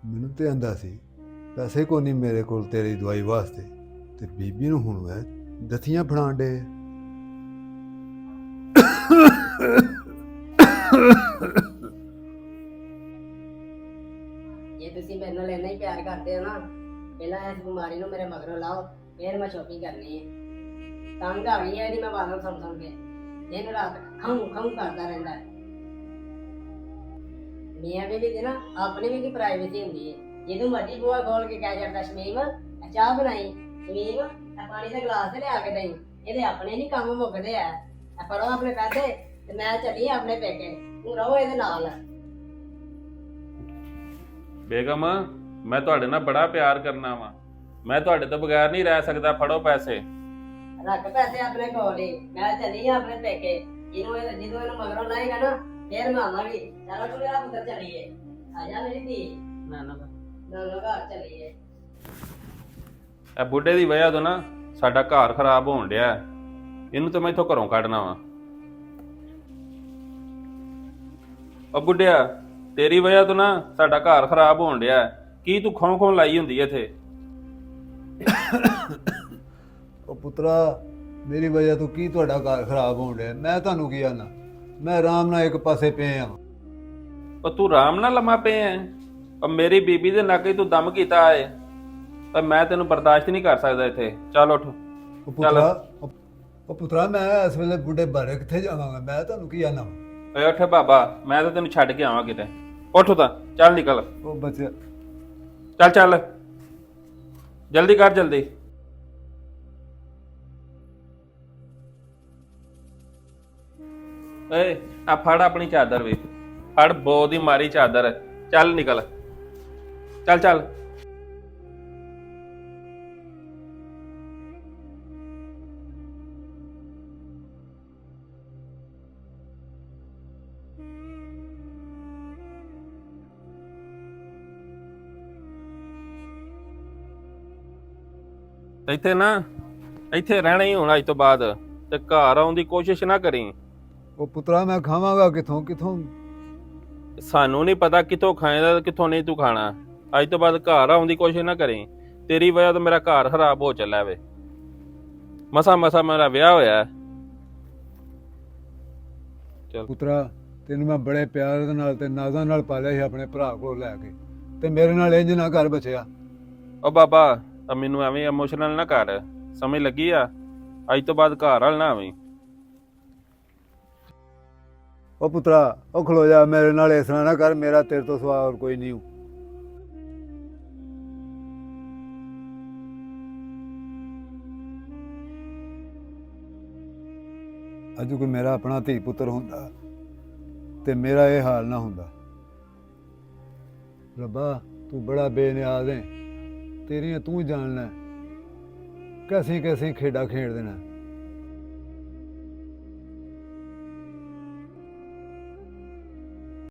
ਮੈਨੂੰ ਤੇ ਆਂਦਾ ਸੀ ਪੈਸੇ ਕੋ ਨਹੀਂ ਮੇਰੇ ਕੋਲ ਤੇਰੀ ਦਵਾਈ ਵਾਸਤੇ, ਤੇ ਬੀਬੀ ਨੂੰ ਹੁਣ ਮੈਂ ਦਥੀਆਂ ਫੜਾਣ ਡੇ। ਜੇ ਤੁਸੀਂ ਮੇਰੇ ਨਾਲ ਇੰਨਾ ਹੀ ਪਿਆਰ ਕਰਦੇ ਹੋ ਨਾ, ਪਹਿਲਾਂ ਇਸ ਬਿਮਾਰੀ ਨੂੰ ਮੇਰੇ ਮਗਰੋਂ ਲਾਓ, ਫਿਰ ਮੈਂ ਸ਼ੋਪਿੰਗ ਕਰਨੀ ਹੈ। ਤੰਗ ਆ ਗਈ ਹੈ ਇਹਦੀ ਮੈਂ ਬਾਜ਼ਾਰ ਸੁਣ ਕੇ, ਦਿਨ ਰਾਤ ਖਾਉਂ ਖਾਉਂ ਕਰਦਾ ਰਹਿੰਦਾ ਹੈ। ਮੀਆਂ ਬੀਬੀ ਦੀ ਨਾ ਆਪਣੀ ਵੀ ਕੀ ਪ੍ਰਾਈਵੇਸੀ ਹੁੰਦੀ ਹੈ। ਜਦੋਂ ਮਰਜੀ ਬੂਹਾ ਖੋਲ ਕੇ ਕਹਿ ਜਾਂਦਾ ਸ਼ਮੀਮ ਚਾਹ ਬਣਾਈ, ਸ਼ਮੀਮ ਪਾਣੀ ਦਾ ਗਲਾਸ ਤੇ ਲਿਆ ਕੇ ਦੇਈ। ਇਹਦੇ ਆਪਣੇ ਨਹੀਂ ਕੰਮ ਮੁੱਕਦੇ ਆ। ਫੜੋ ਆਪਣੇ ਪੈਸੇ ਤੇ ਮੈਂ ਚੱਲੀ ਆਪਣੇ ਪੇਕੇ, ਤੂੰ ਰਹੋ ਇਹਦੇ ਨਾਲ। ਬੇਗਮ, ਮੈਂ ਤੁਹਾਡੇ ਨਾਲ ਬੜਾ ਪਿਆਰ ਕਰਨਾ ਵਾ, ਮੈਂ ਤੁਹਾਡੇ ਤੋਂ ਬਗੈਰ ਨਹੀਂ ਰਹਿ ਸਕਦਾ। ਫੜੋ ਪੈਸੇ। ਰੱਖ ਪੈਸੇ ਆਪਣੇ ਕੋਲ ਹੀ, ਮੈਂ ਚੱਲੀ ਆ ਆਪਣੇ ਪੇਕੇ। ਜਦੋਂ ਇਹਨੂੰ ਮਗਰੋਂ ਲਾਏਗਾ ਨਾ ਫੇਰ ਮੈਂ ਆਵਾਂਗੀ। ਚਲੋ ਤੂੰ ਮੇਰਾ ਪੁੱਤਰ ਚੱਲੀਏ, ਆ ਜਾ ਮੇਰੀ ਧੀ। ਨਾਨਾ ਘਰ ਚੱਲੀਏ। ਇਹ ਬੁੱਢੇ ਦੀ ਵਜ੍ਹਾ ਤੋਂ ਨਾ ਸਾਡਾ ਘਰ ਖਰਾਬ ਹੋਣ ਡਿਆ। ਇਹਨੂੰ ਤਾਂ ਮੈਂ ਇੱਥੋਂ ਘਰੋਂ ਕੱਢਣਾ ਵਾ। ਉਹ ਬੁੱਢਿਆ, ਤੇਰੀ ਵਜ੍ਹਾ ਤੋਂ ਨਾ ਸਾਡਾ ਘਰ ਖਰਾਬ ਹੋਣ ਡਿਆ। ਕੀ ਤੂੰ ਖੋਂ ਲਾਈ ਹੁੰਦੀ ਇੱਥੇ? ਉਹ ਪੁੱਤਰਾ, ਮੇਰੀ ਵਜ੍ਹਾ ਤੋਂ ਕੀ ਤੁਹਾਡਾ ਘਰ ਖਰਾਬ ਹੋਣ ਡਿਆ? ਮੈਂ ਤੁਹਾਨੂੰ ਕੀ ਆਨਾ? ਮੈਂ ਆਰਾਮ ਨਾਲ ਇੱਕ ਪਾਸੇ ਪਿਆ ਆ। ਉਹ ਤੂੰ ਆਰਾਮ ਨਾਲ ਲੰਮਾ ਪਿਆ ਐ? ਉਹ ਮੇਰੀ ਬੀਬੀ ਦੇ ਨੱਕ 'ਚ ਤੂੰ ਦਮ ਕੀਤਾ ਏ। ਪਰ ਮੈਂ ਤੈਨੂੰ ਬਰਦਾਸ਼ਤ ਨਹੀਂ ਕਰ ਸਕਦਾ ਇੱਥੇ। ਚੱਲ ਉੱਠ। ਉਹ ਪੁੱਤਰਾ, ਮੈਂ ਇਸ ਵੇਲੇ ਬੁੱਢੇ ਬਾਰੇ ਕਿੱਥੇ ਜਾਵਾਂਗਾ? ਮੈਂ ਤੁਹਾਨੂੰ ਕੀ ਆਨਾ? ਓਏ ਉੱਠ ਬਾਬਾ, ਮੈਂ ਤਾਂ ਤੈਨੂੰ ਛੱਡ ਕੇ ਆਵਾਂ ਕਿਤੇ। ਉੱਠ ਤਾਂ, ਚੱਲ ਨਿਕਲ। ਉਹ ਬੱਚਿਆ, ਚੱਲ ਚੱਲ, ਜਲਦੀ ਕਰ ਜਲਦੀ। ਏ ਆ ਫੜ ਆਪਣੀ ਚਾਦਰ ਵੀ, ਫੜ ਬੋ ਦੀ ਮਾਰੀ ਚਾਦਰ। ਚੱਲ ਨਿਕਲ, ਚੱਲ ਚੱਲ। ਇੱਥੇ ਨਾ, ਇੱਥੇ ਰਹਿਣਾ ਹੀ ਹੋਣਾ ਅੱਜ ਤੋਂ ਬਾਅਦ, ਤੇ ਘਰ ਆਉਣ ਦੀ ਕੋਸ਼ਿਸ਼ ਨਾ ਕਰੀ। ਉਹ ਪੁੱਤਰਾ, ਮੈਂ ਖਾਵਾਂਗਾ ਕਿੱਥੋਂ ਕਿੱਥੋਂ? ਸਾਨੂੰ ਨਹੀਂ ਪਤਾ ਕਿੱਥੋਂ ਖਾਏਗਾ ਕਿੱਥੋਂ ਨਹੀਂ ਤੂੰ ਖਾਣਾ। ਅੱਜ ਤੋਂ ਬਾਅਦ ਘਰ ਆਉਣ ਦੀ ਕੋਸ਼ਿਸ਼ ਨਾ ਕਰੀ। ਤੇਰੀ ਵਜ੍ਹਾ ਤੋਂ ਮੇਰਾ ਘਰ ਖਰਾਬ ਹੋ ਚੱਲਿਆ ਵੇ। ਮਸਾ ਮੇਰਾ ਵਿਆਹ ਹੋਇਆ। ਚਲ ਪੁੱਤਰਾ, ਤੈਨੂੰ ਮੈਂ ਬੜੇ ਪਿਆਰ ਦੇ ਨਾਲ ਤੇ ਨਾਜ਼ਾਂ ਨਾਲ ਪਾਲਿਆ ਸੀ ਆਪਣੇ ਭਰਾ ਕੋਲ ਲੈ ਕੇ, ਤੇ ਮੇਰੇ ਨਾਲ ਇੰਜ ਨਾ ਕਰ ਬਚਿਆ। ਉਹ ਬਾਬਾ, ਮੈਨੂੰ ਐਵੇਂ ਇਮੋਸ਼ਨਲ ਨਾ ਕਰ। ਸਮਝ ਲੱਗੀ ਆ? ਅੱਜ ਤੋਂ ਬਾਅਦ ਘਰ ਵਾਲ ਨਾ ਆਵੀਂ। ਉਹ ਪੁੱਤਰਾ, ਉਹ ਖਲੋ ਜਾ, ਮੇਰੇ ਨਾਲ ਇਸ ਤਰ੍ਹਾਂ ਨਾ ਕਰ। ਮੇਰਾ ਤੇਰੇ ਤੋਂ ਸਿਵਾ ਹੋਰ ਕੋਈ ਨਹੀਂ। ਅੱਜ ਕੋਈ ਮੇਰਾ ਆਪਣਾ ਧੀ ਪੁੱਤਰ ਹੁੰਦਾ ਤੇ ਮੇਰਾ ਇਹ ਹਾਲ ਨਾ ਹੁੰਦਾ। ਰੱਬਾ, ਤੂੰ ਬੜਾ ਬੇਨਿਆਜ਼ ਹੈ। ਤੇਰੀਆਂ ਤੂੰ ਜਾਣਨਾ ਕੈਸੀ ਕੈਸੀ ਖੇਡਾਂ ਖੇਡ ਦੇਣਾ।